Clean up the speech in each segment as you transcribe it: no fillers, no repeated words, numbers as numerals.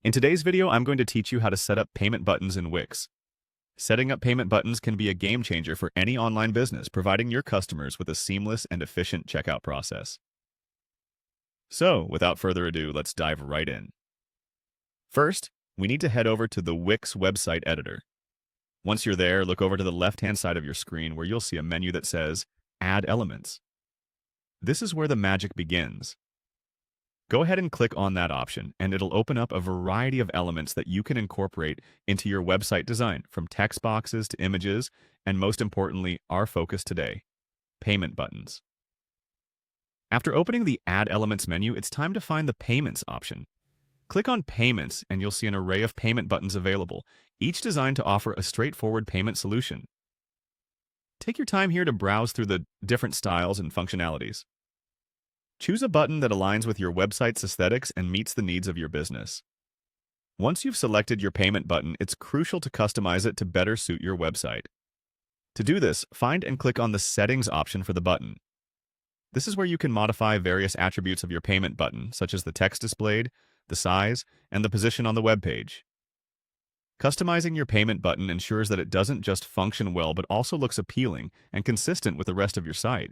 In today's video, I'm going to teach you how to set up payment buttons in Wix. Setting up payment buttons can be a game changer for any online business, providing your customers with a seamless and efficient checkout process. So, without further ado, let's dive right in. First, we need to head over to the Wix website editor. Once you're there, look over to the left-hand side of your screen where you'll see a menu that says Add Elements. This is where the magic begins. Go ahead and click on that option, and it'll open up a variety of elements that you can incorporate into your website design, from text boxes to images, and most importantly, our focus today, payment buttons. After opening the Add Elements menu, it's time to find the Payments option. Click on Payments, and you'll see an array of payment buttons available, each designed to offer a straightforward payment solution. Take your time here to browse through the different styles and functionalities. Choose a button that aligns with your website's aesthetics and meets the needs of your business. Once you've selected your payment button, it's crucial to customize it to better suit your website. To do this, find and click on the Settings option for the button. This is where you can modify various attributes of your payment button, such as the text displayed, the size, and the position on the web page. Customizing your payment button ensures that it doesn't just function well but also looks appealing and consistent with the rest of your site.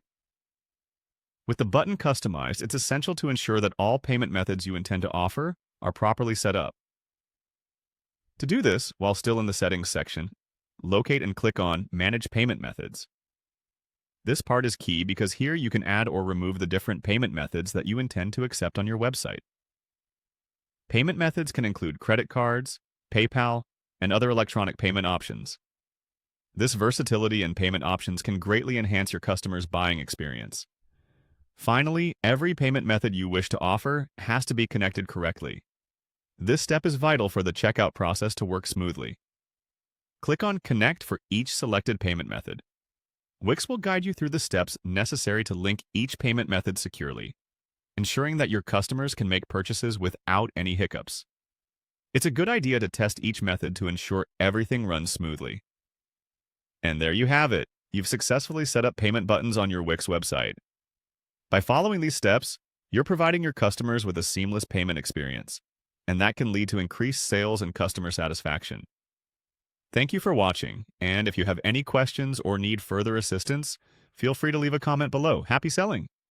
With the button customized, it's essential to ensure that all payment methods you intend to offer are properly set up. To do this, while still in the Settings section, locate and click on Manage Payment Methods. This part is key because here you can add or remove the different payment methods that you intend to accept on your website. Payment methods can include credit cards, PayPal, and other electronic payment options. This versatility in payment options can greatly enhance your customers' buying experience. Finally, every payment method you wish to offer has to be connected correctly. This step is vital for the checkout process to work smoothly. Click on Connect for each selected payment method. Wix will guide you through the steps necessary to link each payment method securely, ensuring that your customers can make purchases without any hiccups. It's a good idea to test each method to ensure everything runs smoothly. And there you have it. You've successfully set up payment buttons on your Wix website. By following these steps, you're providing your customers with a seamless payment experience, and that can lead to increased sales and customer satisfaction. Thank you for watching, and if you have any questions or need further assistance, feel free to leave a comment below. Happy selling!